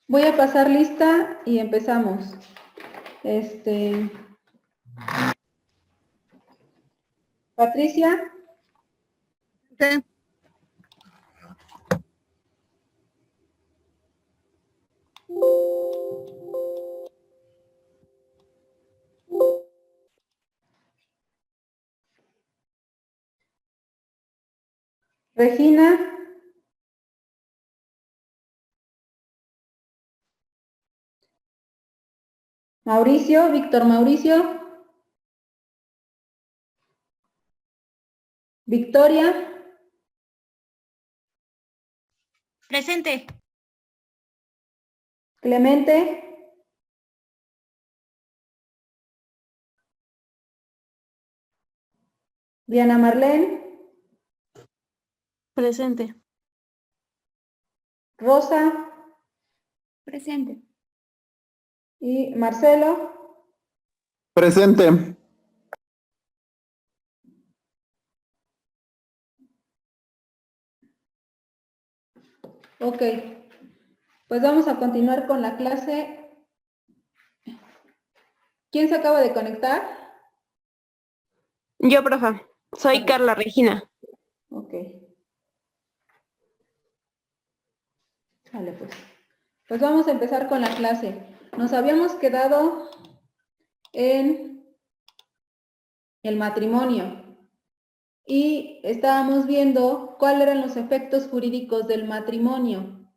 Voy a pasar lista y empezamos. Patricia. Sí. Regina. Mauricio, Víctor Mauricio. Victoria. Presente. Clemente. Diana Marlene. Presente. Rosa. Presente. Y Marcelo. Presente. Ok. Pues vamos a continuar con la clase. ¿Quién se acaba de conectar? Yo, profa. Soy Carla Regina. Ok. Vale, pues. Pues vamos a empezar con la clase. Nos habíamos quedado en el matrimonio y estábamos viendo cuáles eran los efectos jurídicos del matrimonio.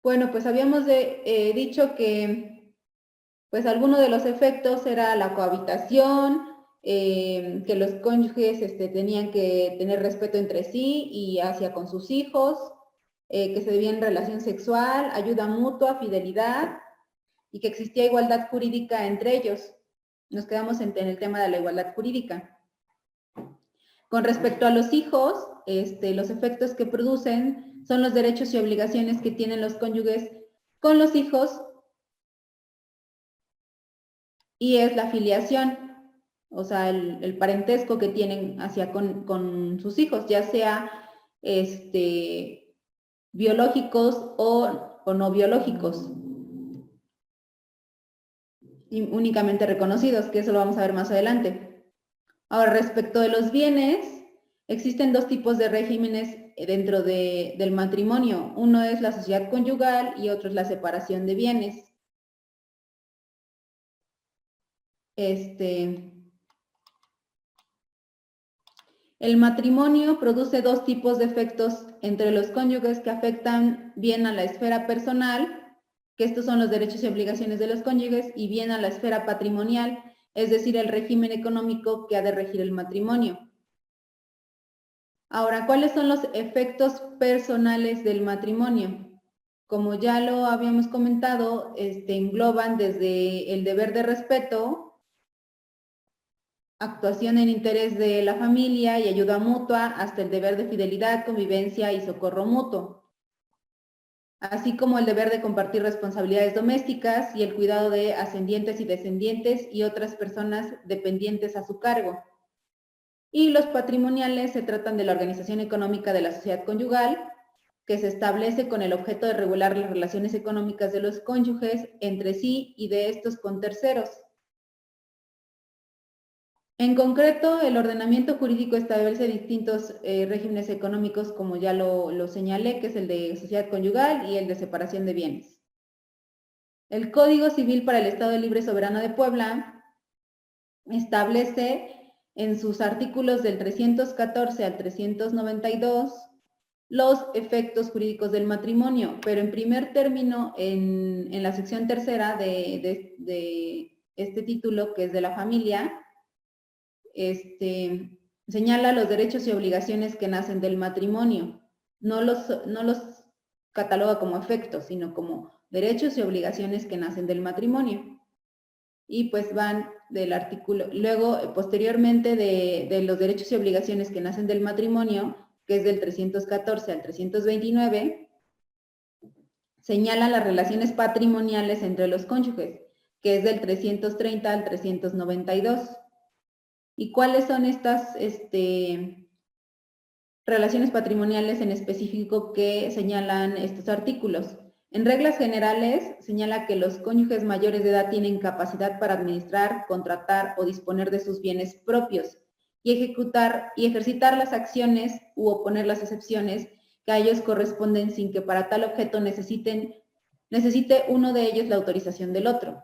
Bueno, pues habíamos dicho que pues alguno de los efectos era la cohabitación, que los cónyuges tenían que tener respeto entre sí y hacia con sus hijos, que se debían relación sexual, ayuda mutua, fidelidad y que existía igualdad jurídica entre ellos. Nos quedamos en el tema de la igualdad jurídica. Con respecto a los hijos, los efectos que producen son los derechos y obligaciones que tienen los cónyuges con los hijos y es la filiación, o sea, el parentesco que tienen hacia con sus hijos, ya sea biológicos o no biológicos, y únicamente reconocidos, que eso lo vamos a ver más adelante. Ahora, respecto de los bienes, existen dos tipos de regímenes dentro del matrimonio. Uno es la sociedad conyugal y otro es la separación de bienes. El matrimonio produce dos tipos de efectos entre los cónyuges que afectan bien a la esfera personal, que estos son los derechos y obligaciones de los cónyuges, y bien a la esfera patrimonial, es decir, el régimen económico que ha de regir el matrimonio. Ahora, ¿cuáles son los efectos personales del matrimonio? Como ya lo habíamos comentado, engloban desde el deber de respeto, actuación en interés de la familia y ayuda mutua, hasta el deber de fidelidad, convivencia y socorro mutuo, así como el deber de compartir responsabilidades domésticas y el cuidado de ascendientes y descendientes y otras personas dependientes a su cargo. Y los patrimoniales se tratan de la organización económica de la sociedad conyugal, que se establece con el objeto de regular las relaciones económicas de los cónyuges entre sí y de estos con terceros. En concreto, el ordenamiento jurídico establece distintos regímenes económicos, como ya lo señalé, que es el de sociedad conyugal y el de separación de bienes. El Código Civil para el Estado Libre y Soberano de Puebla establece en sus artículos del 314 al 392 los efectos jurídicos del matrimonio, pero en primer término, en la sección tercera de este título, que es de la familia, señala los derechos y obligaciones que nacen del matrimonio. No los cataloga como efectos, sino como derechos y obligaciones que nacen del matrimonio. Y pues van del artículo, luego posteriormente de los derechos y obligaciones que nacen del matrimonio, que es del 314 al 329, señala las relaciones patrimoniales entre los cónyuges, que es del 330 al 392. ¿Y cuáles son estas relaciones patrimoniales en específico que señalan estos artículos? En reglas generales, señala que los cónyuges mayores de edad tienen capacidad para administrar, contratar o disponer de sus bienes propios y ejecutar y ejercitar las acciones u oponer las excepciones que a ellos corresponden sin que para tal objeto necesite uno de ellos la autorización del otro.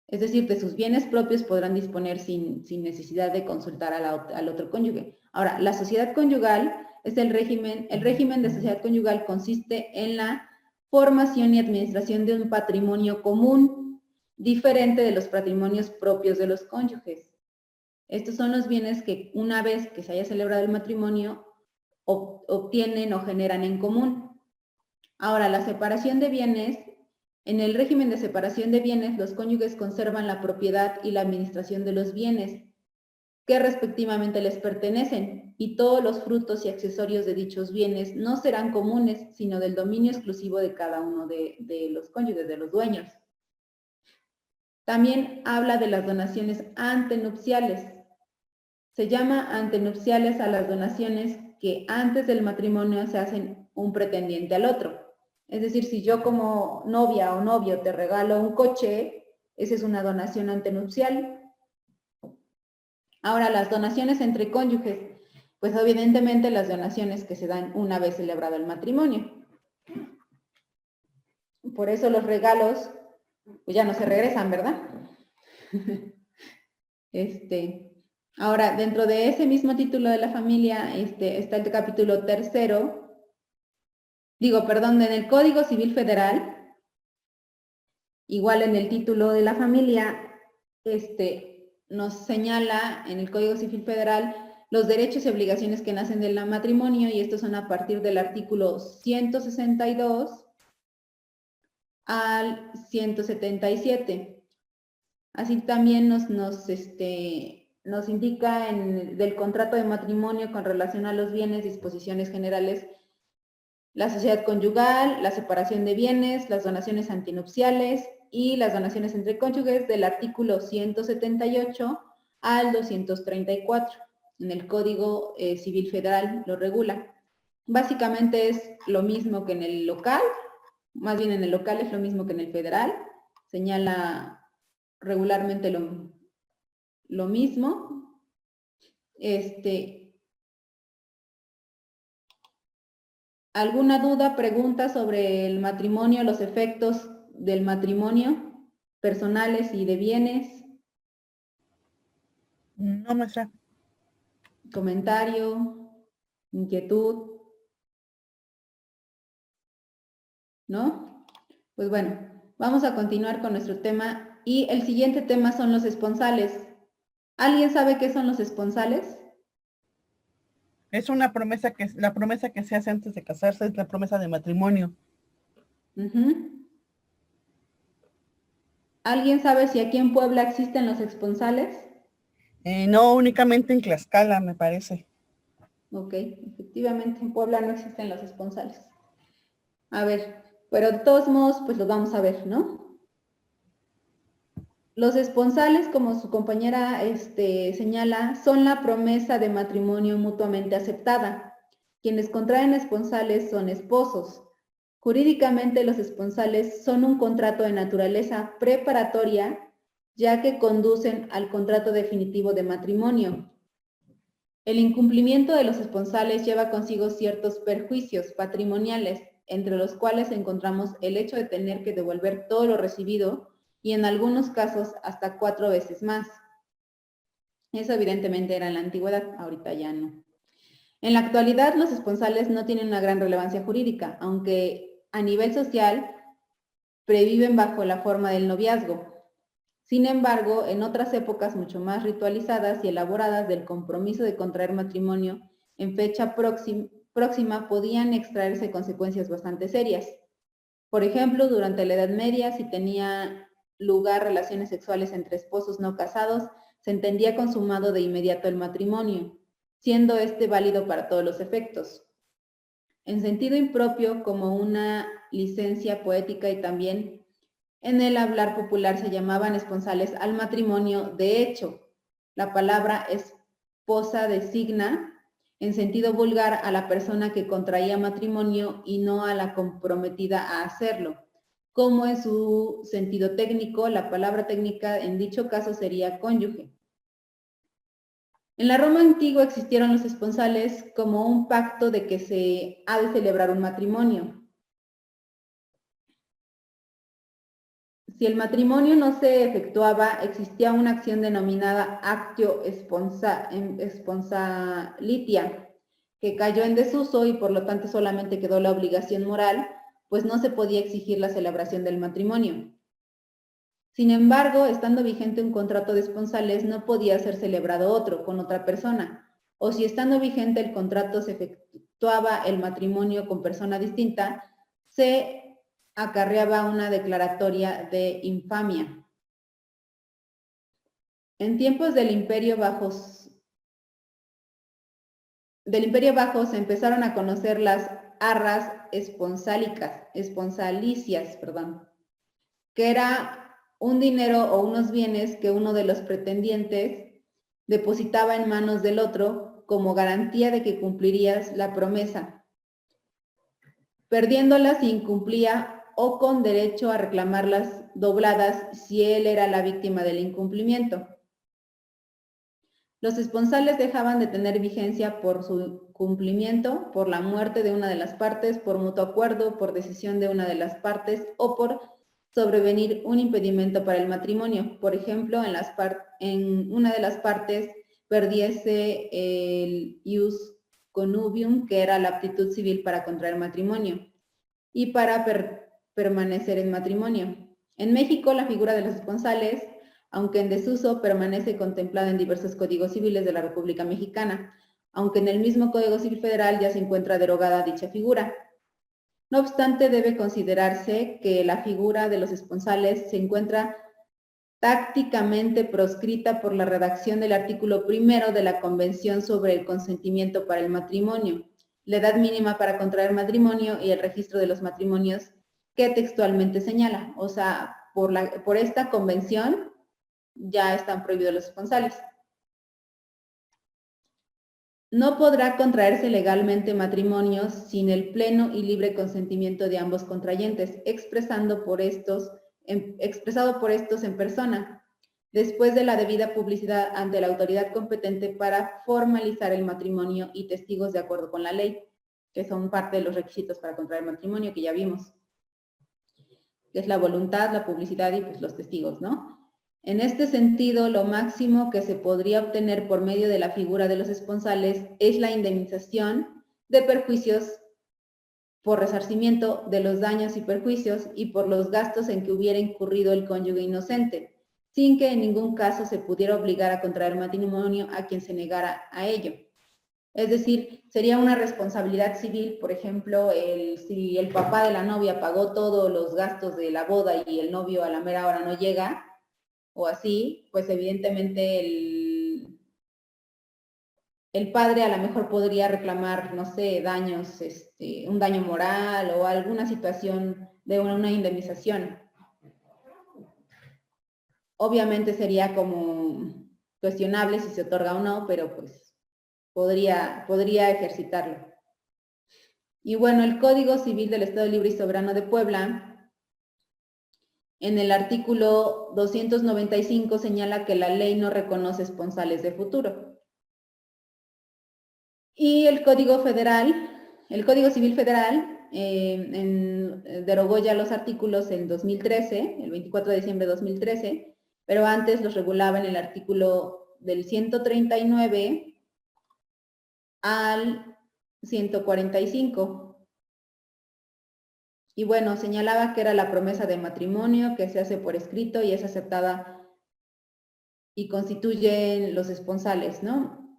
Es decir, de sus bienes propios podrán disponer sin necesidad de consultar al otro cónyuge. Ahora, la sociedad conyugal es el régimen de sociedad conyugal consiste en la formación y administración de un patrimonio común, diferente de los patrimonios propios de los cónyuges. Estos son los bienes que una vez que se haya celebrado el matrimonio, obtienen o generan en común. Ahora, la separación de bienes. En el régimen de separación de bienes, los cónyuges conservan la propiedad y la administración de los bienes que respectivamente les pertenecen, y todos los frutos y accesorios de dichos bienes no serán comunes, sino del dominio exclusivo de cada uno de los cónyuges, de los dueños. También habla de las donaciones antenupciales. Se llama antenupciales a las donaciones que antes del matrimonio se hacen un pretendiente al otro. Es decir, si yo como novia o novio te regalo un coche, esa es una donación antenupcial. Ahora, las donaciones entre cónyuges, pues evidentemente las donaciones que se dan una vez celebrado el matrimonio. Por eso los regalos, pues ya no se regresan, ¿verdad? Ahora, dentro de ese mismo título de la familia, está el capítulo 3º, en el Código Civil Federal, igual en el título de la familia, nos señala en el Código Civil Federal los derechos y obligaciones que nacen del matrimonio, y estos son a partir del artículo 162 al 177. Así también nos indica del contrato de matrimonio con relación a los bienes, disposiciones generales, la sociedad conyugal, la separación de bienes, las donaciones antinupciales y las donaciones entre cónyuges del artículo 178 al 234. En el Código Civil Federal lo regula. Básicamente es lo mismo que en el local, más bien en el local es lo mismo que en el federal. Señala regularmente lo mismo. ¿Alguna duda, pregunta sobre el matrimonio, los efectos del matrimonio, personales y de bienes? No, maestra. ¿Comentario? ¿Inquietud? ¿No? Pues bueno, vamos a continuar con nuestro tema, y el siguiente tema son los esponsales. ¿Alguien sabe qué son los esponsales? Es la promesa que se hace antes de casarse, es la promesa de matrimonio. ¿Alguien sabe si aquí en Puebla existen los esponsales? No, únicamente en Tlaxcala, me parece. Ok, efectivamente en Puebla no existen los esponsales. A ver, pero de todos modos, pues los vamos a ver, ¿no? Los esponsales, como su compañera señala, son la promesa de matrimonio mutuamente aceptada. Quienes contraen esponsales son esposos. Jurídicamente, los esponsales son un contrato de naturaleza preparatoria, ya que conducen al contrato definitivo de matrimonio. El incumplimiento de los esponsales lleva consigo ciertos perjuicios patrimoniales, entre los cuales encontramos el hecho de tener que devolver todo lo recibido, y en algunos casos hasta 4 veces más. Eso evidentemente era en la antigüedad, ahorita ya no. En la actualidad, los esponsales no tienen una gran relevancia jurídica, aunque a nivel social previven bajo la forma del noviazgo. Sin embargo, en otras épocas mucho más ritualizadas y elaboradas del compromiso de contraer matrimonio en fecha próxima podían extraerse consecuencias bastante serias. Por ejemplo, durante la Edad Media, si tenía lugar relaciones sexuales entre esposos no casados, se entendía consumado de inmediato el matrimonio, siendo válido para todos los efectos. En sentido impropio, como una licencia poética, y también en el hablar popular se llamaban esponsales al matrimonio de hecho. La palabra esposa designa en sentido vulgar a la persona que contraía matrimonio y no a la comprometida a hacerlo, como en su sentido técnico, la palabra técnica en dicho caso sería cónyuge. En la Roma antigua existieron los esponsales como un pacto de que se ha de celebrar un matrimonio. Si el matrimonio no se efectuaba, existía una acción denominada actio sponsalitia, que cayó en desuso y por lo tanto solamente quedó la obligación moral, pues no se podía exigir la celebración del matrimonio. Sin embargo, estando vigente un contrato de esponsales, no podía ser celebrado otro con otra persona, o si estando vigente el contrato se efectuaba el matrimonio con persona distinta, se acarreaba una declaratoria de infamia. En tiempos del Imperio Bajo se empezaron a conocer las arras esponsalicias, que era un dinero o unos bienes que uno de los pretendientes depositaba en manos del otro como garantía de que cumplirías la promesa, perdiéndolas si incumplía o con derecho a reclamarlas dobladas si él era la víctima del incumplimiento. Los esponsales dejaban de tener vigencia por su cumplimiento, por la muerte de una de las partes, por mutuo acuerdo, por decisión de una de las partes o por sobrevenir un impedimento para el matrimonio. Por ejemplo, en una de las partes perdiese el ius connubium, que era la aptitud civil para contraer matrimonio y para permanecer en matrimonio. En México, la figura de los esponsales, aunque en desuso, permanece contemplada en diversos códigos civiles de la República Mexicana, aunque en el mismo Código Civil Federal ya se encuentra derogada dicha figura. No obstante, debe considerarse que la figura de los esponsales se encuentra tácticamente proscrita por la redacción del artículo 1 de la Convención sobre el consentimiento para el matrimonio, la edad mínima para contraer matrimonio y el registro de los matrimonios que textualmente señala. O sea, por esta convención ya están prohibidos los esponsales. No podrá contraerse legalmente matrimonio sin el pleno y libre consentimiento de ambos contrayentes, expresado por estos en persona, después de la debida publicidad ante la autoridad competente para formalizar el matrimonio y testigos de acuerdo con la ley, que son parte de los requisitos para contraer matrimonio que ya vimos, que es la voluntad, la publicidad y pues los testigos, ¿no? En este sentido, lo máximo que se podría obtener por medio de la figura de los esponsales es la indemnización de perjuicios por resarcimiento de los daños y perjuicios y por los gastos en que hubiera incurrido el cónyuge inocente, sin que en ningún caso se pudiera obligar a contraer matrimonio a quien se negara a ello. Es decir, sería una responsabilidad civil, por ejemplo, si el papá de la novia pagó todos los gastos de la boda y el novio a la mera hora no llega, o así, pues evidentemente el padre a lo mejor podría reclamar, no sé, daños, un daño moral o alguna situación de una indemnización. Obviamente sería como cuestionable si se otorga o no, pero pues podría ejercitarlo. Y bueno, el Código Civil del Estado Libre y Soberano de Puebla, en el artículo 295 señala que la ley no reconoce esponsales de futuro. Y el Código Civil Federal, derogó ya los artículos en 2013, el 24 de diciembre de 2013, pero antes los regulaba en el artículo del 139 al 145. Y bueno, señalaba que era la promesa de matrimonio que se hace por escrito y es aceptada y constituyen los esponsales, ¿no?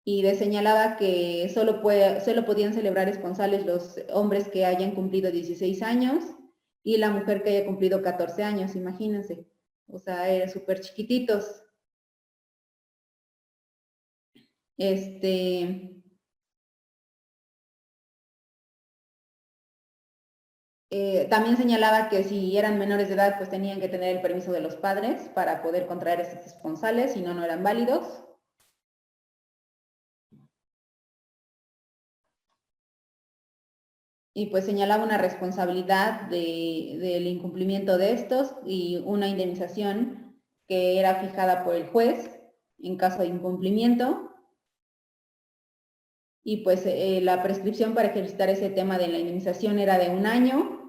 Y señalaba que solo podían celebrar esponsales los hombres que hayan cumplido 16 años y la mujer que haya cumplido 14 años, imagínense. O sea, eran súper chiquititos. También señalaba que si eran menores de edad, pues tenían que tener el permiso de los padres para poder contraer estos esponsales, si no, no eran válidos. y pues señalaba una responsabilidad del incumplimiento de estos y una indemnización que era fijada por el juez en caso de incumplimiento. Y pues la prescripción para ejercitar ese tema de la indemnización era de 1 año.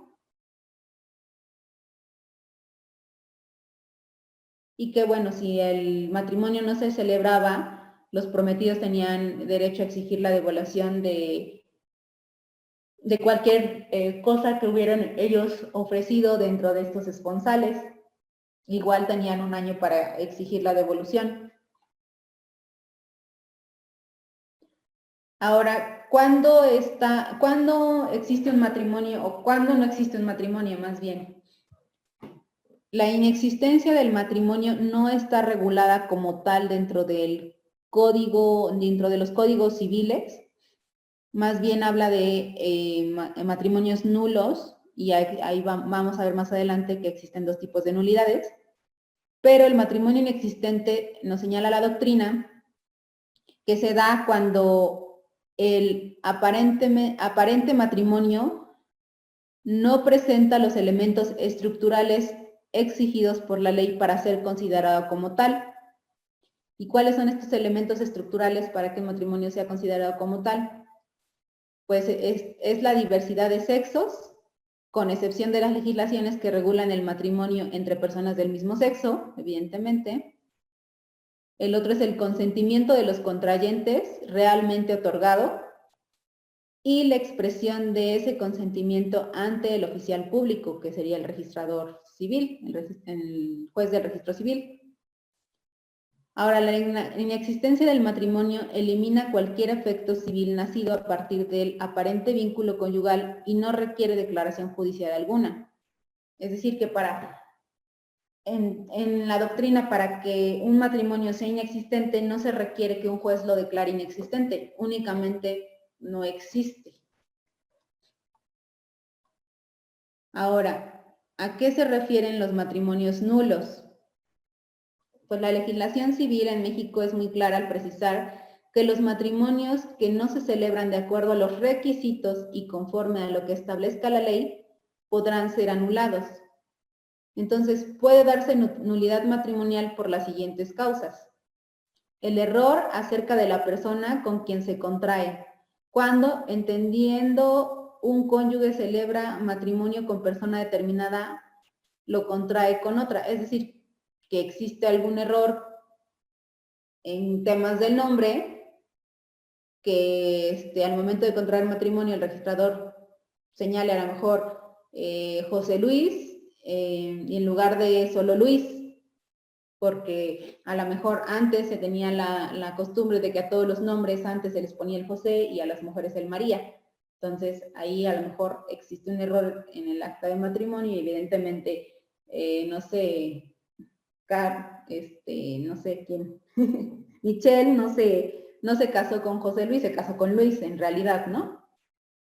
Y que bueno, si el matrimonio no se celebraba, los prometidos tenían derecho a exigir la devolución de cualquier cosa que hubieran ellos ofrecido dentro de estos esponsales. Igual tenían 1 año para exigir la devolución. Ahora, ¿cuándo existe un matrimonio o cuándo no existe un matrimonio más bien? La inexistencia del matrimonio no está regulada como tal dentro de los códigos civiles. Más bien habla de matrimonios nulos, y ahí vamos a ver más adelante que existen 2 tipos de nulidades. Pero el matrimonio inexistente nos señala la doctrina que se da cuando el aparente matrimonio no presenta los elementos estructurales exigidos por la ley para ser considerado como tal. ¿Y cuáles son estos elementos estructurales para que el matrimonio sea considerado como tal? Pues es la diversidad de sexos, con excepción de las legislaciones que regulan el matrimonio entre personas del mismo sexo, evidentemente. El otro es el consentimiento de los contrayentes realmente otorgado y la expresión de ese consentimiento ante el oficial público, que sería el registrador civil, el juez del registro civil. Ahora, la inexistencia del matrimonio elimina cualquier efecto civil nacido a partir del aparente vínculo conyugal y no requiere declaración judicial alguna. Es decir, que en la doctrina, para que un matrimonio sea inexistente, no se requiere que un juez lo declare inexistente, únicamente no existe. Ahora, ¿a qué se refieren los matrimonios nulos? Pues la legislación civil en México es muy clara al precisar que los matrimonios que no se celebran de acuerdo a los requisitos y conforme a lo que establezca la ley podrán ser anulados. Entonces, puede darse nulidad matrimonial por las siguientes causas. El error acerca de la persona con quien se contrae, cuando, entendiendo un cónyuge celebra matrimonio con persona determinada, lo contrae con otra. Es decir, que existe algún error en temas del nombre, que al momento de contraer matrimonio el registrador señale a lo mejor José Luis, y en lugar de solo Luis, porque a lo mejor antes se tenía la costumbre de que a todos los nombres antes se les ponía el José y a las mujeres el María. Entonces ahí a lo mejor existe un error en el acta de matrimonio y evidentemente, no sé, no sé quién, Michelle no se casó con José Luis, se casó con Luis en realidad, ¿no?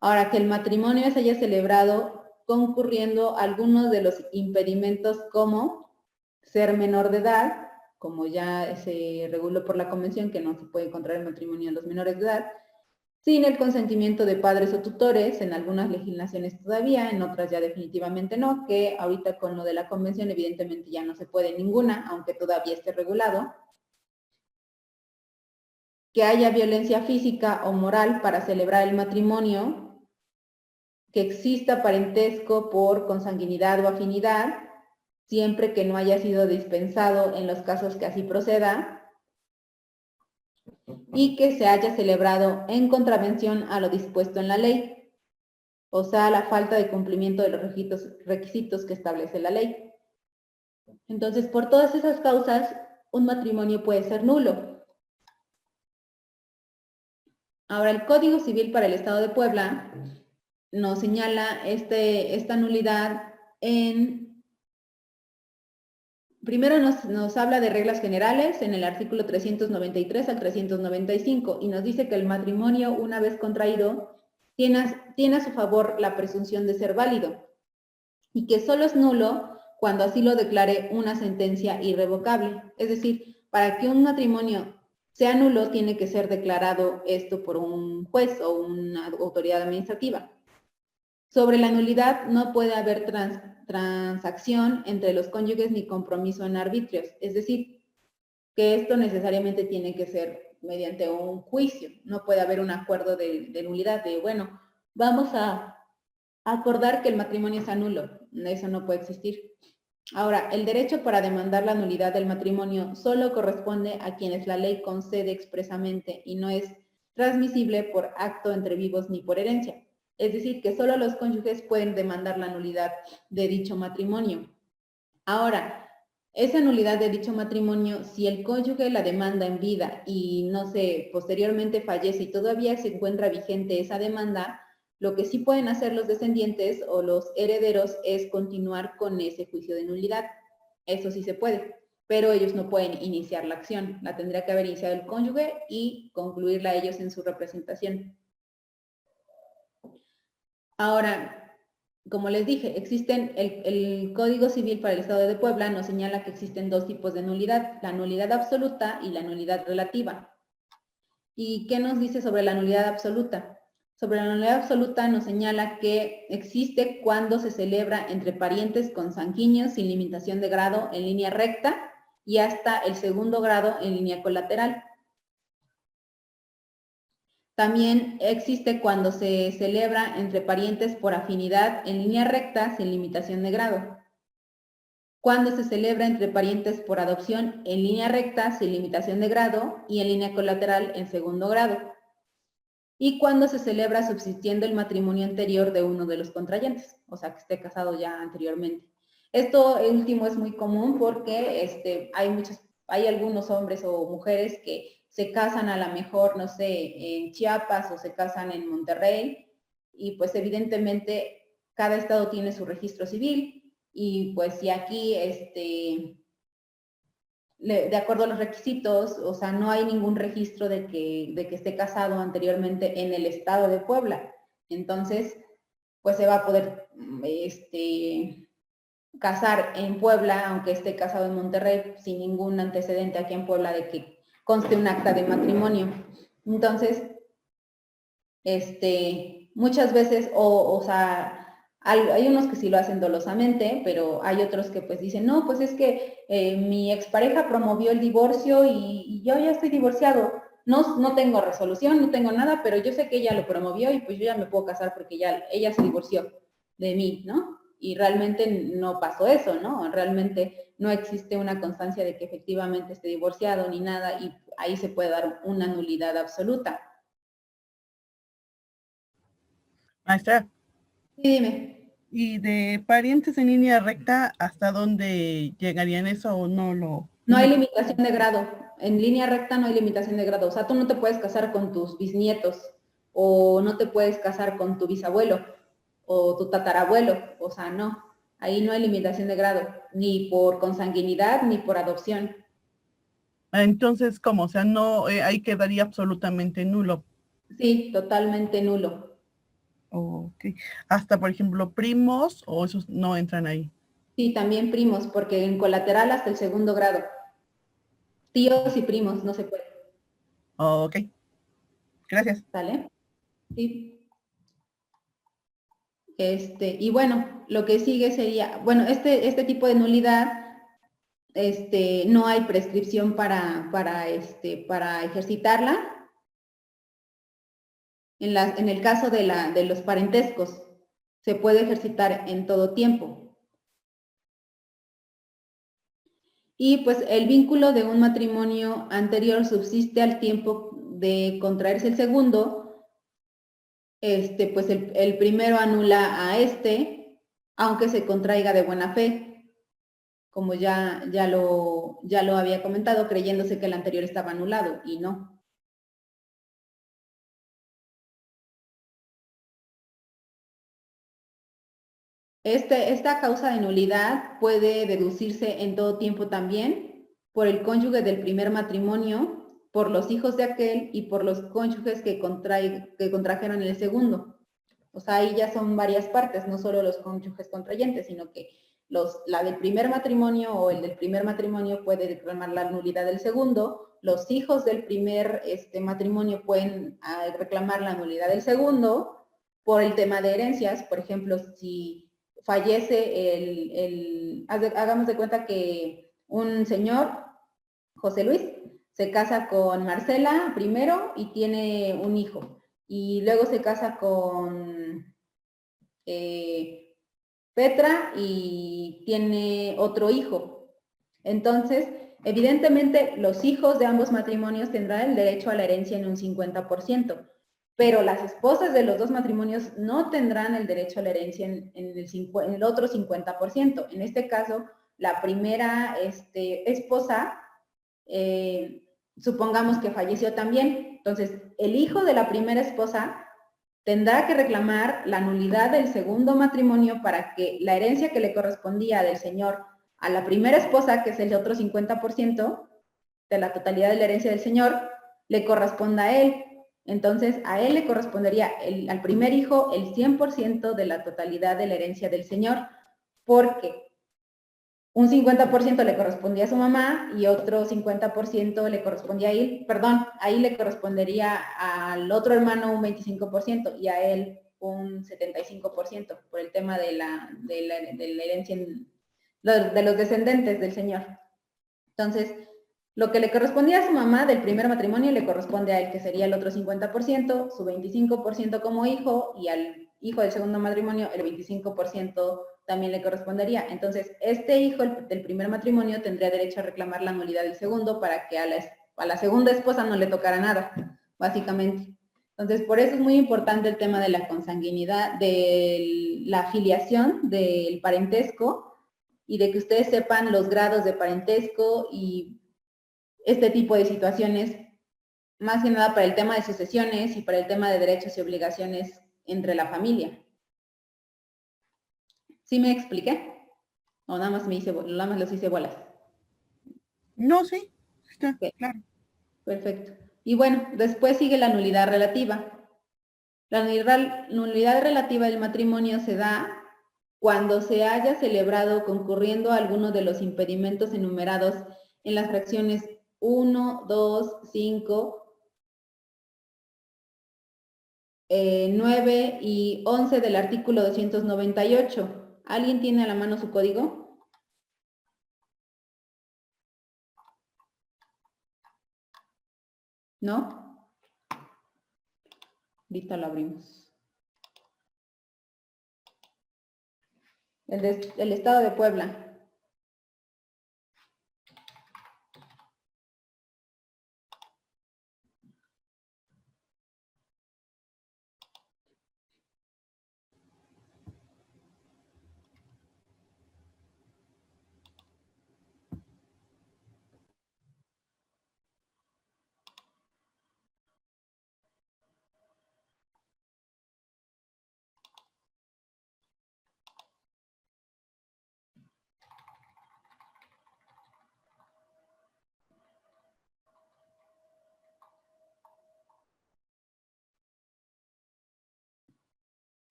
Ahora, que el matrimonio se haya celebrado concurriendo algunos de los impedimentos como ser menor de edad, como ya se reguló por la convención que no se puede contraer el matrimonio a los menores de edad, sin el consentimiento de padres o tutores, en algunas legislaciones todavía, en otras ya definitivamente no, que ahorita con lo de la convención evidentemente ya no se puede ninguna, aunque todavía esté regulado. Que haya violencia física o moral para celebrar el matrimonio, que exista parentesco por consanguinidad o afinidad, siempre que no haya sido dispensado en los casos que así proceda, y que se haya celebrado en contravención a lo dispuesto en la ley, o sea, la falta de cumplimiento de los requisitos que establece la ley. Entonces, por todas esas causas, un matrimonio puede ser nulo. Ahora, el Código Civil para el Estado de Puebla nos señala esta nulidad primero nos habla de reglas generales en el artículo 393 al 395 y nos dice que el matrimonio, una vez contraído, tiene a su favor la presunción de ser válido y que solo es nulo cuando así lo declare una sentencia irrevocable. Es decir, para que un matrimonio sea nulo tiene que ser declarado esto por un juez o una autoridad administrativa. Sobre la nulidad no puede haber transacción entre los cónyuges ni compromiso en arbitrios. Es decir, que esto necesariamente tiene que ser mediante un juicio. No puede haber un acuerdo de nulidad de, bueno, vamos a acordar que el matrimonio es nulo. Eso no puede existir. Ahora, el derecho para demandar la nulidad del matrimonio solo corresponde a quienes la ley concede expresamente y no es transmisible por acto entre vivos ni por herencia. Es decir, que solo los cónyuges pueden demandar la nulidad de dicho matrimonio. Ahora, esa nulidad de dicho matrimonio, si el cónyuge la demanda en vida y no sé, posteriormente fallece y todavía se encuentra vigente esa demanda, lo que sí pueden hacer los descendientes o los herederos es continuar con ese juicio de nulidad. Eso sí se puede, pero ellos no pueden iniciar la acción. La tendría que haber iniciado el cónyuge y concluirla ellos en su representación. Ahora, como les dije, existen, el Código Civil para el Estado de Puebla nos señala que existen dos tipos de nulidad, la nulidad absoluta y la nulidad relativa. ¿Y qué nos dice sobre la nulidad absoluta? Sobre la nulidad absoluta nos señala que existe cuando se celebra entre parientes consanguíneos sin limitación de grado en línea recta y hasta el segundo grado en línea colateral. También existe cuando se celebra entre parientes por afinidad en línea recta sin limitación de grado. Cuando se celebra entre parientes por adopción en línea recta sin limitación de grado y en línea colateral en segundo grado. Y cuando se celebra subsistiendo el matrimonio anterior de uno de los contrayentes, o sea, que esté casado ya anteriormente. Esto último es muy común porque hay algunos hombres o mujeres que se casan a lo mejor, no sé, en Chiapas o se casan en Monterrey y pues evidentemente cada estado tiene su registro civil y pues si aquí de acuerdo a los requisitos, o sea, no hay ningún registro de que esté casado anteriormente en el estado de Puebla. Entonces, pues se va a poder casar en Puebla, aunque esté casado en Monterrey, sin ningún antecedente aquí en Puebla de que conste un acta de matrimonio. Entonces, muchas veces, o sea, hay unos que sí lo hacen dolosamente, pero hay otros que pues dicen, no, pues es que mi expareja promovió el divorcio y yo ya estoy divorciado. No tengo resolución, no tengo nada, pero yo sé que ella lo promovió y pues yo ya me puedo casar porque ya ella se divorció de mí, ¿no? Y realmente no pasó eso, ¿no? Realmente no existe una constancia de que efectivamente esté divorciado ni nada y ahí se puede dar una nulidad absoluta. Maestra, Sí, dime. ¿y de parientes en línea recta hasta dónde llegarían eso o no lo...? No hay limitación de grado. En línea recta no hay limitación de grado. O sea, tú no te puedes casar con tus bisnietos o no te puedes casar con tu bisabuelo o tu tatarabuelo. O sea, no. Ahí no hay limitación de grado, ni por consanguinidad ni por adopción. Entonces, ¿cómo? O sea, no, ahí quedaría absolutamente nulo. Sí, totalmente nulo. Ok. Hasta, por ejemplo, primos o esos no entran ahí. Sí, también primos, porque en colateral hasta el segundo grado. Tíos y primos no se puede. Ok. Gracias. ¿Sale? Sí. Y bueno, lo que sigue sería, bueno, este tipo de nulidad, no hay prescripción para ejercitarla. En el caso de los parentescos, se puede ejercitar en todo tiempo. Y pues el vínculo de un matrimonio anterior subsiste al tiempo de contraerse el segundo, pues el primero anula a aunque se contraiga de buena fe, como ya lo había comentado, creyéndose que el anterior estaba anulado, y no. Esta causa de nulidad puede deducirse en todo tiempo también por el cónyuge del primer matrimonio, por los hijos de aquel y por los cónyuges que contrajeron el segundo. O sea, ahí ya son varias partes, no solo los cónyuges contrayentes, sino que la del primer matrimonio o el del primer matrimonio puede reclamar la nulidad del segundo, los hijos del primer matrimonio pueden reclamar la nulidad del segundo, por el tema de herencias. Por ejemplo, si fallece hagamos de cuenta que un señor, José Luis, se casa con Marcela primero y tiene un hijo. Y luego se casa con Petra y tiene otro hijo. Entonces, evidentemente, los hijos de ambos matrimonios tendrán el derecho a la herencia en un 50%, pero las esposas de los dos matrimonios no tendrán el derecho a la herencia en el otro 50%. En este caso, la primera esposa, supongamos que falleció también. Entonces, el hijo de la primera esposa tendrá que reclamar la nulidad del segundo matrimonio para que la herencia que le correspondía del señor a la primera esposa, que es el otro 50% de la totalidad de la herencia del señor, le corresponda a él. Entonces, a él le correspondería al primer hijo el 100% de la totalidad de la herencia del señor, porque un 50% le correspondía a su mamá y otro 50% le correspondía a él, perdón, ahí le correspondería al otro hermano un 25% y a él un 75% por el tema de la herencia de los descendentes del señor. Entonces, lo que le correspondía a su mamá del primer matrimonio le corresponde a él, que sería el otro 50%, su 25% como hijo, y al hijo del segundo matrimonio el 25% también le correspondería. Entonces, este hijo del primer matrimonio tendría derecho a reclamar la nulidad del segundo para que a la segunda esposa no le tocara nada, básicamente. Entonces, por eso es muy importante el tema de la consanguinidad, de la afiliación, del parentesco, y de que ustedes sepan los grados de parentesco y este tipo de situaciones, más que nada para el tema de sucesiones y para el tema de derechos y obligaciones entre la familia. ¿Sí me expliqué? ¿O nada más los hice bolas? No, sí, está Ok. claro. Perfecto. Y bueno, después sigue la nulidad relativa. La nulidad relativa del matrimonio se da cuando se haya celebrado concurriendo a alguno de los impedimentos enumerados en las fracciones 1, 2, 5, 9 y 11 del artículo 298. ¿Alguien tiene a la mano su código? ¿No? Ahorita lo abrimos. El Estado de Puebla.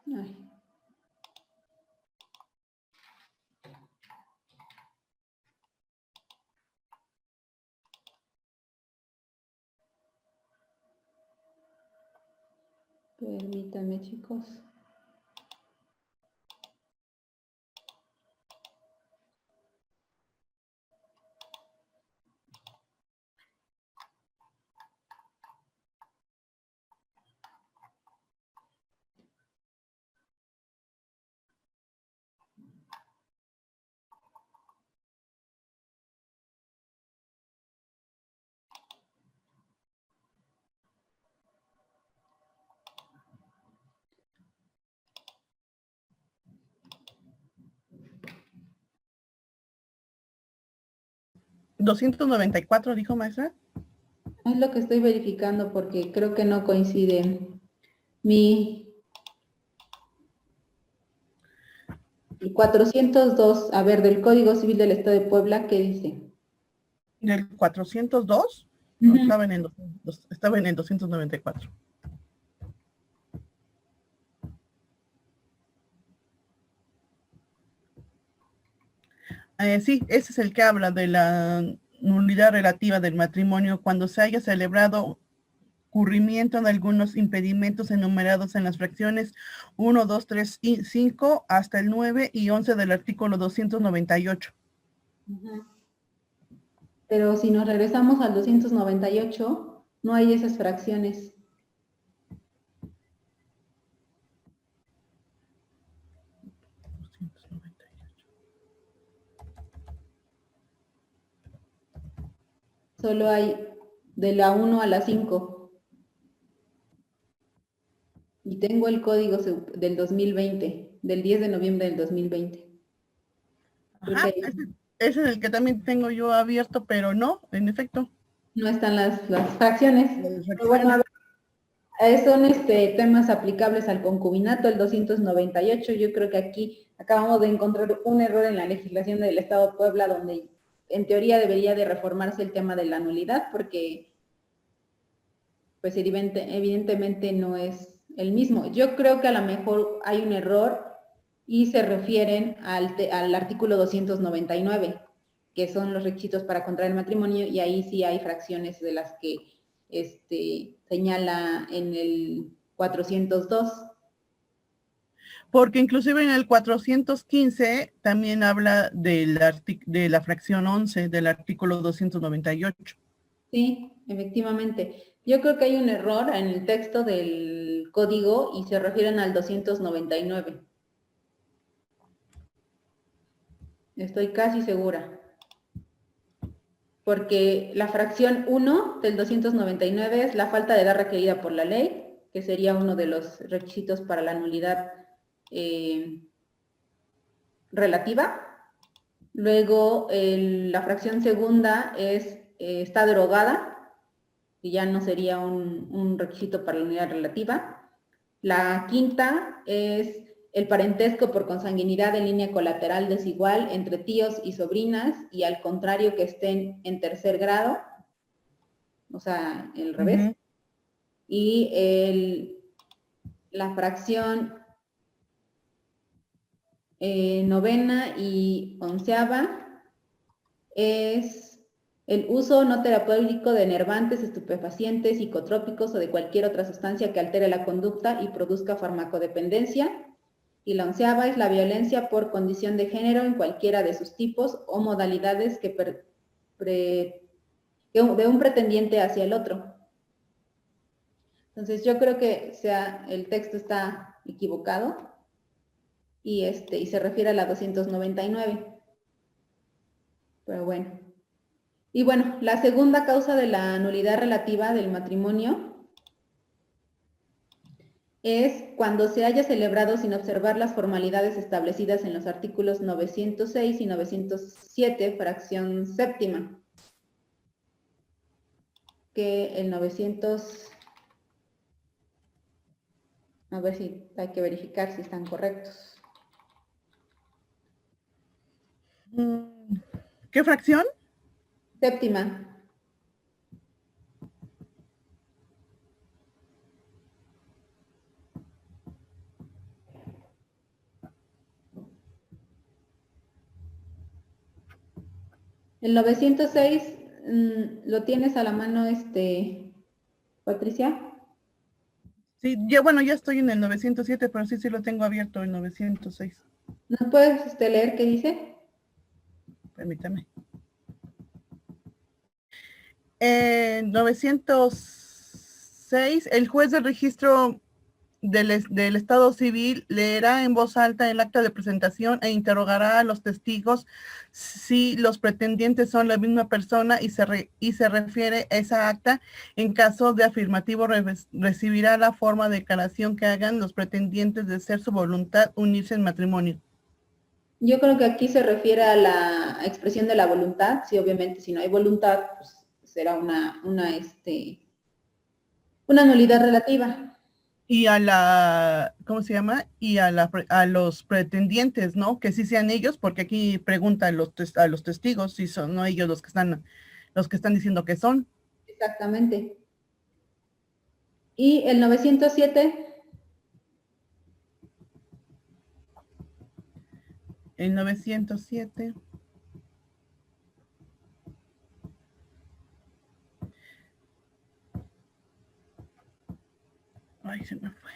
Ay. Permítanme, chicos. ¿294 dijo, maestra? Es lo que estoy verificando porque creo que no coincide. Mi 402, a ver, del Código Civil del Estado de Puebla, ¿qué dice? ¿Del 402? Ujú. No, estaba en el 294. Sí, ese es el que habla de la nulidad relativa del matrimonio cuando se haya celebrado ocurrimiento de algunos impedimentos enumerados en las fracciones 1, 2, 3 y 5 hasta el 9 y 11 del artículo 298. Ujú. Pero si nos regresamos al 298, no hay esas fracciones. Solo hay de la 1 a la 5. Y tengo el código del 2020, del 10 de noviembre del 2020. Creo Ajá, que ese es el que también tengo yo abierto, pero no, en efecto. no están las fracciones. Pero bueno, a ver, son temas aplicables al concubinato, el 298. Yo creo que aquí acabamos de encontrar un error en la legislación del Estado de Puebla, donde en teoría debería de reformarse el tema de la nulidad, porque pues evidentemente no es el mismo. Yo creo que a lo mejor hay un error y se refieren al artículo 299, que son los requisitos para contraer matrimonio, y ahí sí hay fracciones de las que señala en el 402. Porque inclusive en el 415 también habla de la fracción 11 del artículo 298. Sí, efectivamente. Yo creo que hay un error en el texto del código y se refieren al 299. Estoy casi segura. Porque la fracción 1 del 299 es la falta de edad requerida por la ley, que sería uno de los requisitos para la nulidad relativa. Luego, la fracción segunda es está derogada, que ya no sería un requisito para la nulidad relativa. La quinta es el parentesco por consanguinidad en línea colateral desigual entre tíos y sobrinas, y al contrario que estén en tercer grado, o sea, el revés. Ujú. Y la fracción novena y onceava es el uso no terapéutico de enervantes, estupefacientes, psicotrópicos o de cualquier otra sustancia que altere la conducta y produzca farmacodependencia. Y la onceava es la violencia por condición de género en cualquiera de sus tipos o modalidades de un pretendiente hacia el otro. Entonces yo creo que el texto está equivocado y se refiere a la 299. Pero bueno. Y bueno, la segunda causa de la nulidad relativa del matrimonio es cuando se haya celebrado sin observar las formalidades establecidas en los artículos 906 y 907, fracción séptima. Que el 900, a ver si hay que verificar si están correctos. ¿Qué fracción? Séptima. El 906, ¿lo tienes a la mano, Patricia? Sí, ya estoy en el 907, pero sí lo tengo abierto el 906. ¿No puedes leer qué dice? Permítame. 906, el juez del registro del Estado Civil leerá en voz alta el acta de presentación e interrogará a los testigos si los pretendientes son la misma persona y se refiere a esa acta. En caso de afirmativo, recibirá la forma de declaración que hagan los pretendientes de ser su voluntad unirse en matrimonio. Yo creo que aquí se refiere a la expresión de la voluntad. Sí, obviamente, si no hay voluntad, pues será una nulidad relativa. Y a la, ¿cómo se llama? Y a los pretendientes, ¿no? Que sí sean ellos, porque aquí preguntan a los testigos si son no ellos los que están diciendo que son. Exactamente. Y el 907. El 907. se me fue.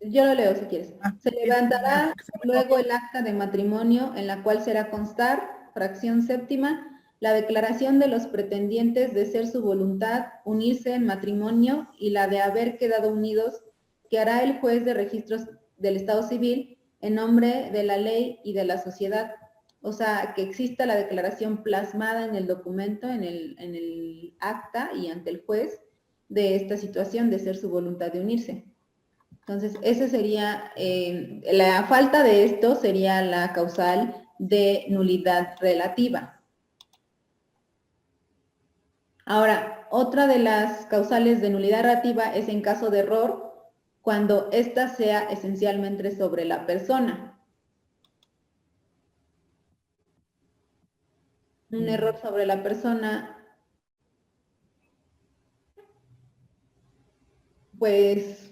Yo lo leo si quieres. Ah, Se levantará luego el acta de matrimonio en la cual será constar, fracción séptima, la declaración de los pretendientes de ser su voluntad unirse en matrimonio y la de haber quedado unidos, que hará el juez de registros del Estado Civil en nombre de la ley y de la sociedad. O sea, que exista la declaración plasmada en el documento, en el acta y ante el juez de esta situación de ser su voluntad de unirse. Entonces, ese sería, la falta de esto sería la causal de nulidad relativa. Ahora, otra de las causales de nulidad relativa es en caso de error, cuando ésta sea esencialmente sobre la persona. Un error sobre la persona, pues,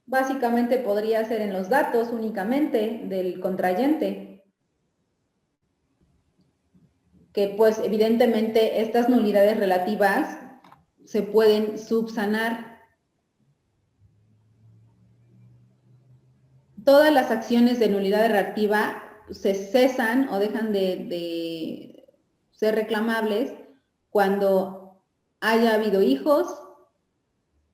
básicamente podría ser en los datos únicamente del contrayente, que pues evidentemente estas nulidades relativas se pueden subsanar. Todas las acciones de nulidad relativa se cesan o dejan de ser reclamables cuando haya habido hijos,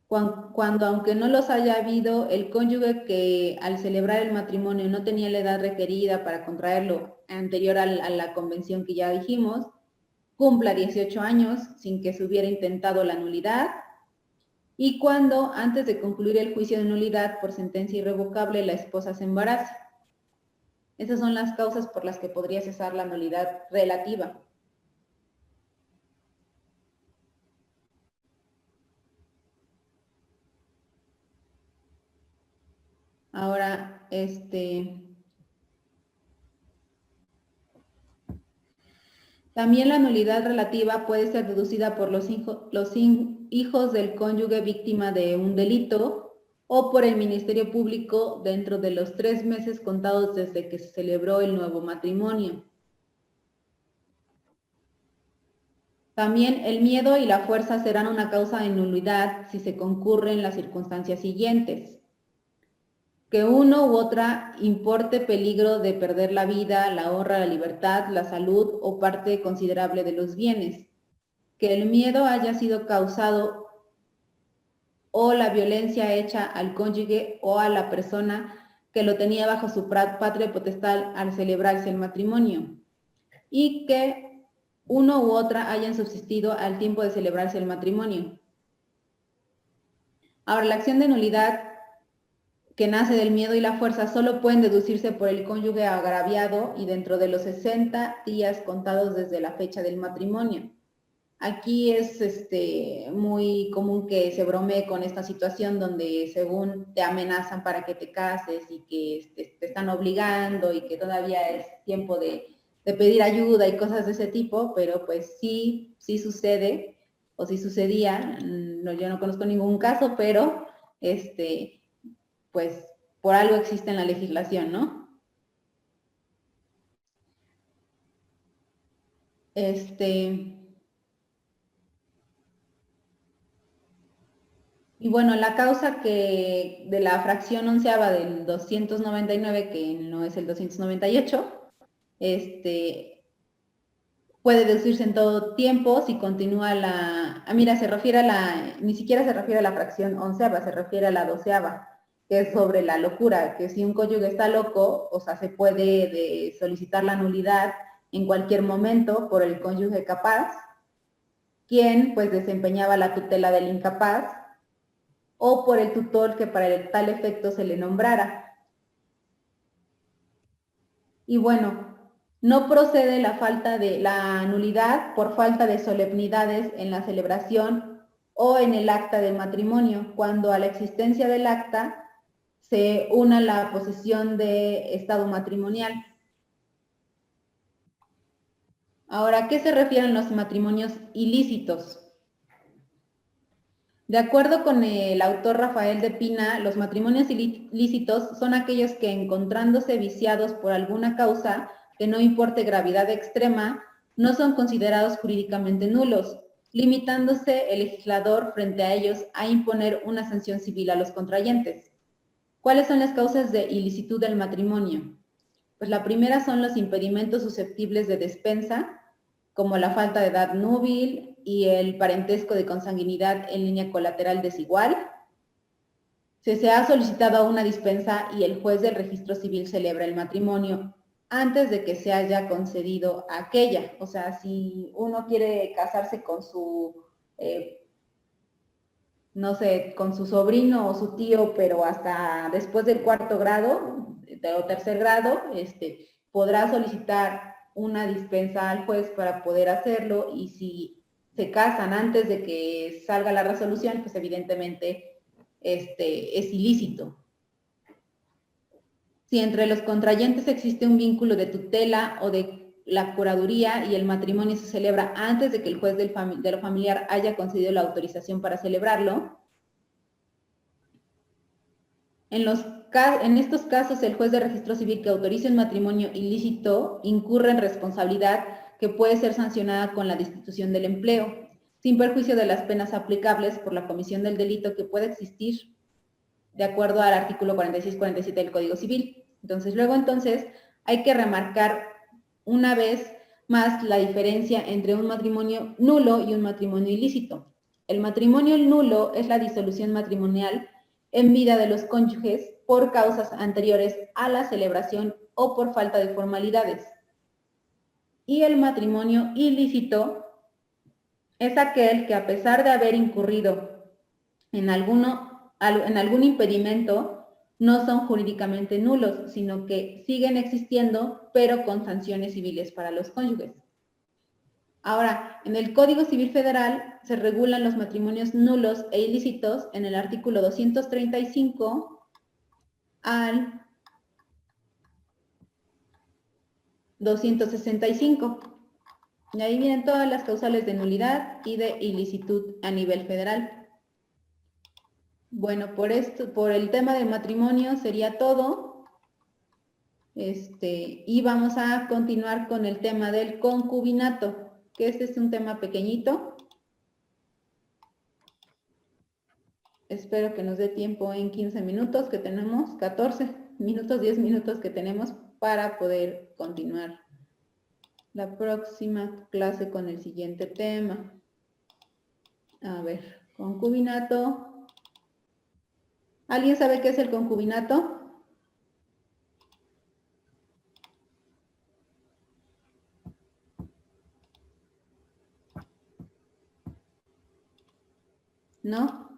cuando aunque no los haya habido, el cónyuge que al celebrar el matrimonio no tenía la edad requerida para contraerlo anterior a la convención que ya dijimos, cumpla 18 años sin que se hubiera intentado la nulidad, y cuando antes de concluir el juicio de nulidad por sentencia irrevocable la esposa se embaraza. Esas son las causas por las que podría cesar la nulidad relativa. Ahora, también la nulidad relativa puede ser deducida por los hijos del cónyuge víctima de un delito o por el Ministerio Público dentro de los 3 meses contados desde que se celebró el nuevo matrimonio. También el miedo y la fuerza serán una causa de nulidad si se concurren las circunstancias siguientes: que uno u otra importe peligro de perder la vida, la honra, la libertad, la salud o parte considerable de los bienes, que el miedo haya sido causado o la violencia hecha al cónyuge o a la persona que lo tenía bajo su patria potestad al celebrarse el matrimonio, y que uno u otra hayan subsistido al tiempo de celebrarse el matrimonio. Ahora, la acción de nulidad que nace del miedo y la fuerza solo pueden deducirse por el cónyuge agraviado y dentro de los 60 días contados desde la fecha del matrimonio. Aquí es muy común que se bromee con esta situación donde según te amenazan para que te cases y que te están obligando y que todavía es tiempo de pedir ayuda y cosas de ese tipo, pero pues sí sucede o sí sucedía. Yo no conozco ningún caso, pero pues por algo existe en la legislación, ¿no? Y bueno, la causa que de la fracción onceava del 299, que no es el 298, puede deducirse en todo tiempo si continúa mira, se refiere ni siquiera se refiere a la fracción onceava, se refiere a la doceava, que es sobre la locura, que si un cónyuge está loco, o sea, se puede solicitar la nulidad en cualquier momento por el cónyuge capaz, quien pues desempeñaba la tutela del incapaz, o por el tutor que para tal efecto se le nombrara. Y bueno, no procede la nulidad por falta de solemnidades en la celebración o en el acta de matrimonio, cuando a la existencia del acta se una la posesión de estado matrimonial. Ahora, ¿a qué se refieren los matrimonios ilícitos? De acuerdo con el autor Rafael de Pina, los matrimonios ilícitos son aquellos que, encontrándose viciados por alguna causa que no importe gravedad extrema, no son considerados jurídicamente nulos, limitándose el legislador frente a ellos a imponer una sanción civil a los contrayentes. ¿Cuáles son las causas de ilicitud del matrimonio? Pues la primera son los impedimentos susceptibles de despensa, como la falta de edad núbil y el parentesco de consanguinidad en línea colateral desigual. Si se ha solicitado una dispensa y el juez del registro civil celebra el matrimonio antes de que se haya concedido aquella. O sea, si uno quiere casarse con su, no sé, con su sobrino o su tío, pero hasta después del 4º grado o 3er grado, podrá solicitar una dispensa al juez para poder hacerlo, y si se casan antes de que salga la resolución, pues evidentemente es ilícito. Si entre los contrayentes existe un vínculo de tutela o de la curaduría y el matrimonio se celebra antes de que el juez de lo familiar haya concedido la autorización para celebrarlo, en estos casos el juez de registro civil que autorice un matrimonio ilícito incurre en responsabilidad que puede ser sancionada con la destitución del empleo, sin perjuicio de las penas aplicables por la comisión del delito que pueda existir de acuerdo al artículo 46-47 del Código Civil. Entonces, hay que remarcar una vez más la diferencia entre un matrimonio nulo y un matrimonio ilícito. El matrimonio nulo es la disolución matrimonial en vida de los cónyuges por causas anteriores a la celebración o por falta de formalidades. Y el matrimonio ilícito es aquel que, a pesar de haber incurrido en algún impedimento, no son jurídicamente nulos, sino que siguen existiendo, pero con sanciones civiles para los cónyuges. Ahora, en el Código Civil Federal se regulan los matrimonios nulos e ilícitos en el artículo 235 al 265. Y ahí vienen todas las causales de nulidad y de ilicitud a nivel federal. Bueno, por el tema del matrimonio sería todo. Y vamos a continuar con el tema del concubinato, que este es un tema pequeñito. Espero que nos dé tiempo en 15 minutos que tenemos, 14 minutos, 10 minutos que tenemos para poder continuar la próxima clase con el siguiente tema. A ver, concubinato. ¿Alguien sabe qué es el concubinato? ¿No?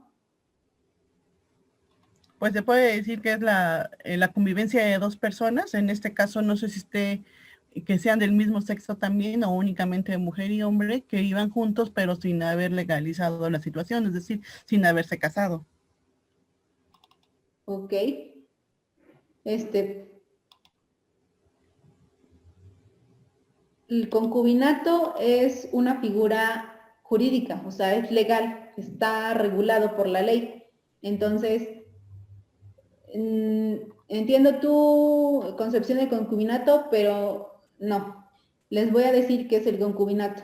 Pues se puede decir que es la convivencia de dos personas. En este caso no sé si que sean del mismo sexo también, o únicamente mujer y hombre, que vivan juntos pero sin haber legalizado la situación, es decir, sin haberse casado. Ok. El concubinato es una figura jurídica, o sea, es legal, está regulado por la ley. Entonces, entiendo tu concepción de concubinato, pero no. Les voy a decir qué es el concubinato.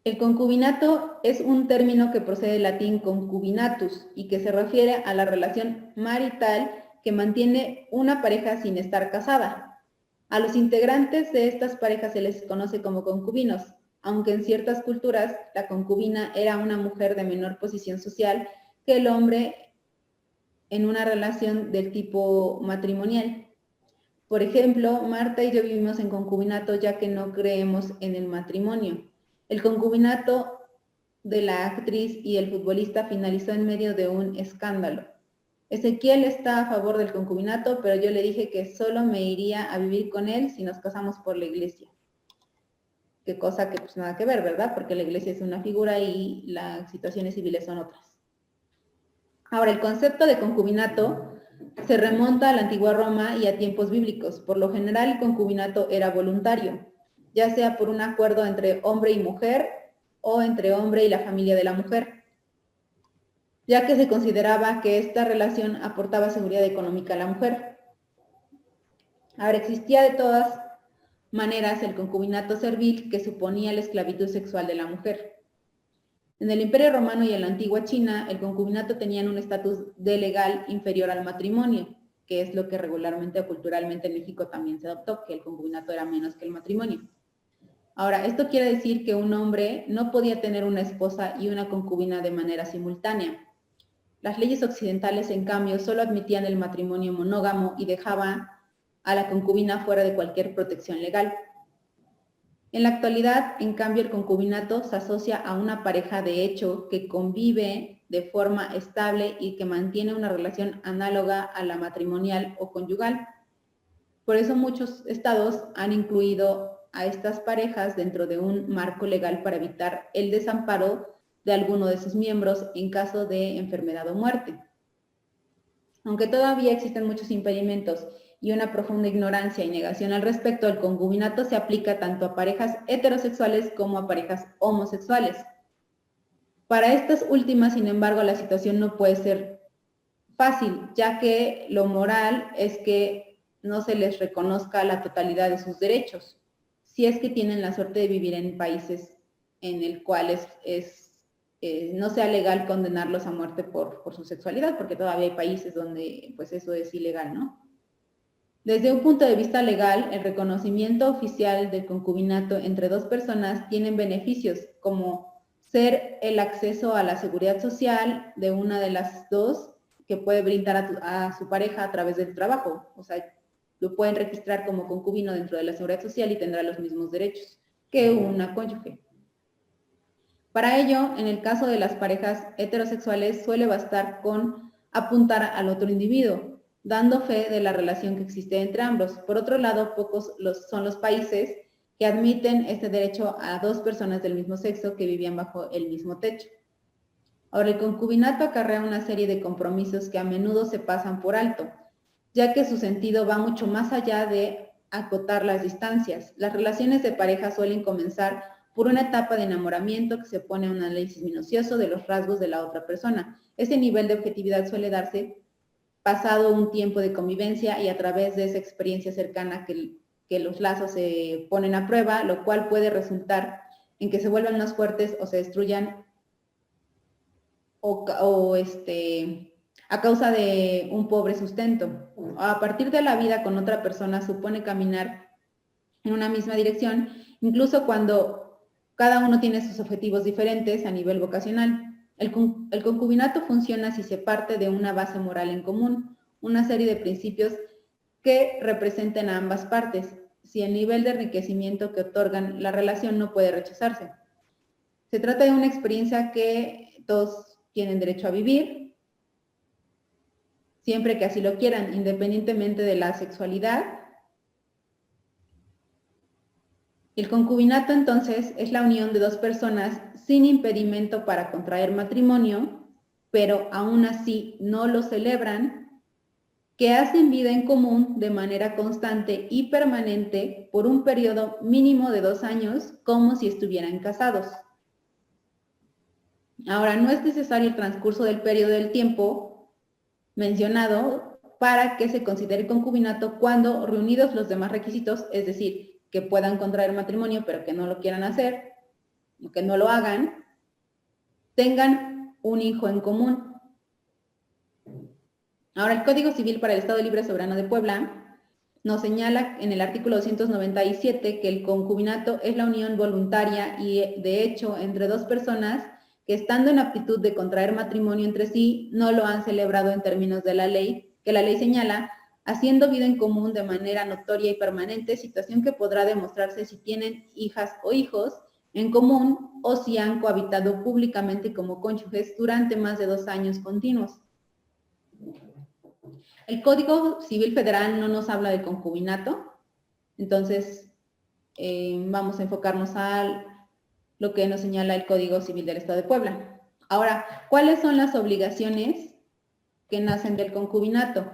El concubinato es un término que procede del latín concubinatus y que se refiere a la relación marital que mantiene una pareja sin estar casada. A los integrantes de estas parejas se les conoce como concubinos, aunque en ciertas culturas la concubina era una mujer de menor posición social que el hombre en una relación del tipo matrimonial. Por ejemplo, Marta y yo vivimos en concubinato ya que no creemos en el matrimonio. El concubinato de la actriz y el futbolista finalizó en medio de un escándalo. Ezequiel está a favor del concubinato, pero yo le dije que solo me iría a vivir con él si nos casamos por la iglesia. Qué cosa que pues nada que ver, ¿verdad? Porque la iglesia es una figura y las situaciones civiles son otras. Ahora, el concepto de concubinato se remonta a la antigua Roma y a tiempos bíblicos. Por lo general, el concubinato era voluntario, ya sea por un acuerdo entre hombre y mujer o entre hombre y la familia de la mujer, ya que se consideraba que esta relación aportaba seguridad económica a la mujer. Ahora, existía de todas maneras el concubinato servil, que suponía la esclavitud sexual de la mujer. En el Imperio Romano y en la antigua China, el concubinato tenía un estatus de legal inferior al matrimonio, que es lo que regularmente o culturalmente en México también se adoptó, que el concubinato era menos que el matrimonio. Ahora, esto quiere decir que un hombre no podía tener una esposa y una concubina de manera simultánea. Las leyes occidentales, en cambio, solo admitían el matrimonio monógamo y dejaban a la concubina fuera de cualquier protección legal. En la actualidad, en cambio, el concubinato se asocia a una pareja de hecho que convive de forma estable y que mantiene una relación análoga a la matrimonial o conyugal. Por eso muchos estados han incluido a estas parejas dentro de un marco legal para evitar el desamparo de alguno de sus miembros en caso de enfermedad o muerte. Aunque todavía existen muchos impedimentos y una profunda ignorancia y negación al respecto, el concubinato se aplica tanto a parejas heterosexuales como a parejas homosexuales. Para estas últimas, sin embargo, la situación no puede ser fácil, ya que lo moral es que no se les reconozca la totalidad de sus derechos, si es que tienen la suerte de vivir en países en el cual no sea legal condenarlos a muerte por su sexualidad, porque todavía hay países donde pues eso es ilegal, ¿no? Desde un punto de vista legal, el reconocimiento oficial del concubinato entre dos personas tiene beneficios, como ser el acceso a la seguridad social de una de las dos que puede brindar a su pareja a través del trabajo. O sea, lo pueden registrar como concubino dentro de la seguridad social y tendrá los mismos derechos que una cónyuge. Para ello, en el caso de las parejas heterosexuales, suele bastar con apuntar al otro individuo, dando fe de la relación que existe entre ambos. Por otro lado, pocos son los países que admiten este derecho a dos personas del mismo sexo que vivían bajo el mismo techo. Ahora, el concubinato acarrea una serie de compromisos que a menudo se pasan por alto, ya que su sentido va mucho más allá de acotar las distancias. Las relaciones de pareja suelen comenzar por una etapa de enamoramiento que se pone a un análisis minucioso de los rasgos de la otra persona. Ese nivel de objetividad suele darse pasado un tiempo de convivencia y a través de esa experiencia cercana que los lazos se ponen a prueba, lo cual puede resultar en que se vuelvan más fuertes o se destruyan a causa de un pobre sustento. A partir de la vida con otra persona supone caminar en una misma dirección, incluso cuando cada uno tiene sus objetivos diferentes a nivel vocacional. El concubinato funciona si se parte de una base moral en común, una serie de principios que representen a ambas partes. Si el nivel de enriquecimiento que otorgan la relación no puede rechazarse. Se trata de una experiencia que todos tienen derecho a vivir, siempre que así lo quieran, independientemente de la sexualidad. El concubinato, entonces, es la unión de dos personas sin impedimento para contraer matrimonio, pero aún así no lo celebran, que hacen vida en común de manera constante y permanente por un periodo mínimo de 2 años, como si estuvieran casados. Ahora, no es necesario el transcurso del periodo del tiempo mencionado para que se considere concubinato cuando reunidos los demás requisitos, es decir, que puedan contraer matrimonio pero que no lo quieran hacer, o que no lo hagan, tengan un hijo en común. Ahora, el Código Civil para el Estado Libre Soberano de Puebla nos señala en el artículo 297 que el concubinato es la unión voluntaria y de hecho entre dos personas que estando en aptitud de contraer matrimonio entre sí, no lo han celebrado en términos de la ley, que la ley señala, haciendo vida en común de manera notoria y permanente, situación que podrá demostrarse si tienen hijas o hijos en común o si han cohabitado públicamente como cónyuges durante más de 2 años continuos. El Código Civil Federal no nos habla de concubinato, entonces vamos a enfocarnos a lo que nos señala el Código Civil del Estado de Puebla. Ahora, ¿cuáles son las obligaciones que nacen del concubinato?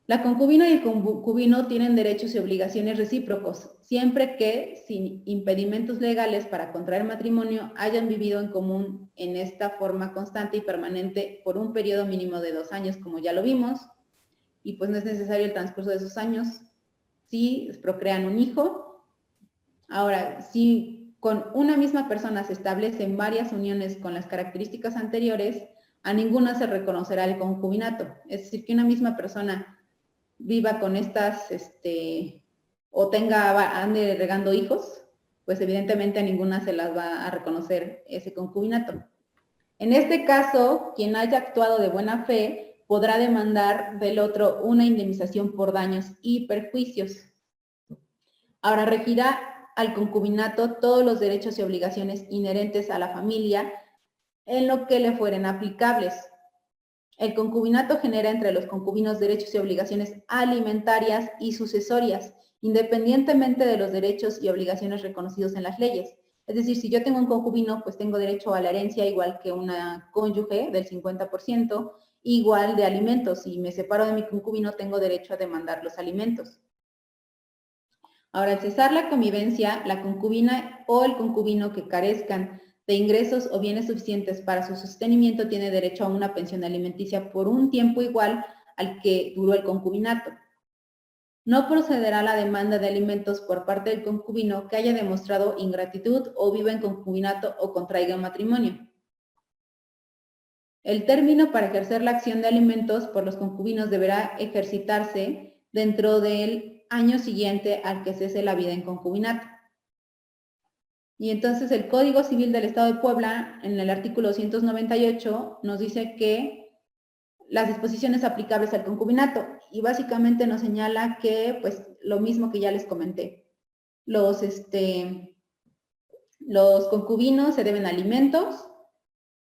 La concubina y el concubino tienen derechos y obligaciones recíprocos, siempre que, sin impedimentos legales para contraer matrimonio, hayan vivido en común en esta forma constante y permanente por un periodo mínimo de 2 años, como ya lo vimos, y pues no es necesario el transcurso de esos años si procrean un hijo. Ahora, si con una misma persona se establecen varias uniones con las características anteriores, a ninguna se reconocerá el concubinato. Es decir, que una misma persona viva con estas, o ande regando hijos, pues evidentemente a ninguna se las va a reconocer ese concubinato. En este caso, quien haya actuado de buena fe podrá demandar del otro una indemnización por daños y perjuicios. Ahora, regirá al concubinato todos los derechos y obligaciones inherentes a la familia en lo que le fueren aplicables. El concubinato genera entre los concubinos derechos y obligaciones alimentarias y sucesorias, independientemente de los derechos y obligaciones reconocidos en las leyes. Es decir, si yo tengo un concubino, pues tengo derecho a la herencia igual que una cónyuge del 50%, igual de alimentos. Si me separo de mi concubino, tengo derecho a demandar los alimentos. Ahora, al cesar la convivencia, la concubina o el concubino que carezcan de ingresos o bienes suficientes para su sostenimiento tiene derecho a una pensión alimenticia por un tiempo igual al que duró el concubinato. No procederá la demanda de alimentos por parte del concubino que haya demostrado ingratitud o viva en concubinato o contraiga matrimonio. El término para ejercer la acción de alimentos por los concubinos deberá ejercitarse dentro del año siguiente al que cese la vida en concubinato. Y entonces el Código Civil del Estado de Puebla, en el artículo 298, nos dice que las disposiciones aplicables al concubinato, y básicamente nos señala que, pues, lo mismo que ya les comenté. Los concubinos se deben alimentos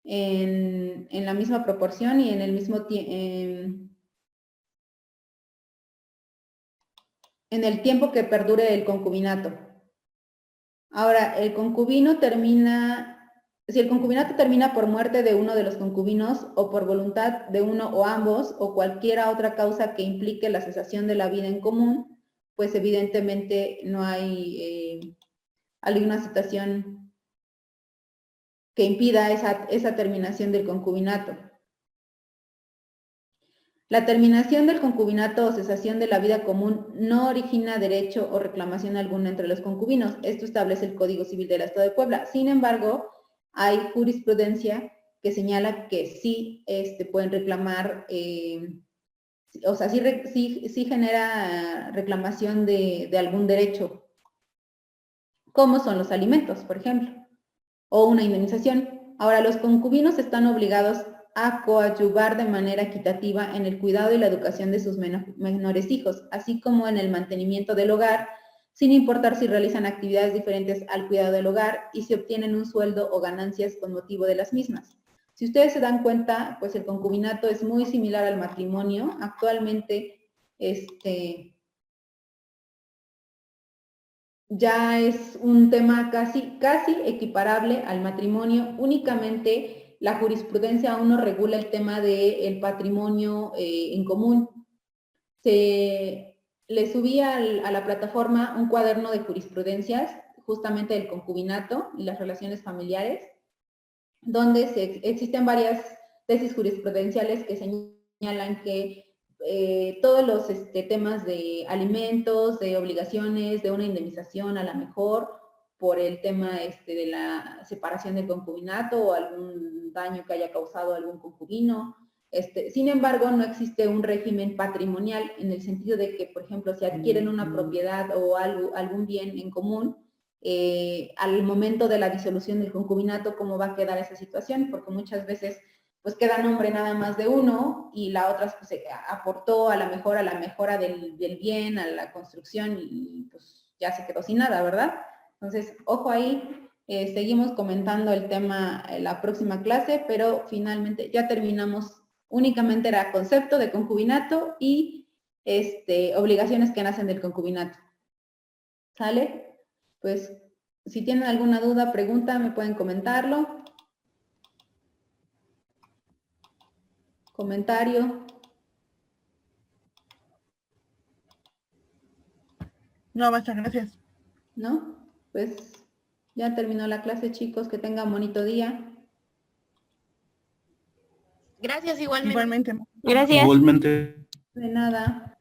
en la misma proporción y en el mismo en el tiempo que perdure el concubinato. Ahora, el concubino si el concubinato termina por muerte de uno de los concubinos o por voluntad de uno o ambos o cualquiera otra causa que implique la cesación de la vida en común, pues evidentemente no hay alguna situación que impida esa terminación del concubinato. La terminación del concubinato o cesación de la vida común no origina derecho o reclamación alguna entre los concubinos. Esto establece el Código Civil del Estado de Puebla. Sin embargo, hay jurisprudencia que señala que sí pueden reclamar, o sea, sí genera reclamación de algún derecho, como son los alimentos, por ejemplo, o una indemnización. Ahora, los concubinos están obligados a coadyuvar de manera equitativa en el cuidado y la educación de sus menores hijos, así como en el mantenimiento del hogar, sin importar si realizan actividades diferentes al cuidado del hogar y si obtienen un sueldo o ganancias con motivo de las mismas. Si ustedes se dan cuenta, pues el concubinato es muy similar al matrimonio. Actualmente, ya es un tema casi equiparable al matrimonio. Únicamente la jurisprudencia aún no regula el tema del patrimonio en común. Le subí a la plataforma un cuaderno de jurisprudencias, justamente del concubinato y las relaciones familiares, donde existen varias tesis jurisprudenciales que señalan que todos los temas de alimentos, de obligaciones, de una indemnización a la mejor por el tema de la separación del concubinato o algún daño que haya causado algún concubino. Sin embargo, no existe un régimen patrimonial en el sentido de que, por ejemplo, si adquieren una propiedad o algún bien en común, al momento de la disolución del concubinato, ¿cómo va a quedar esa situación? Porque muchas veces pues queda nombre nada más de uno y la otra pues, aportó a la mejora del bien, a la construcción y pues ya se quedó sin nada, ¿verdad? Entonces, ojo ahí, seguimos comentando el tema en la próxima clase, pero finalmente ya terminamos. Únicamente era concepto de concubinato y obligaciones que nacen del concubinato. ¿Sale? Pues, si tienen alguna duda, pregunta, me pueden comentarlo. Comentario. No, muchas gracias. ¿No? Pues ya terminó la clase, chicos. Que tengan bonito día. Gracias igualmente. Igualmente. Gracias. Igualmente. De nada.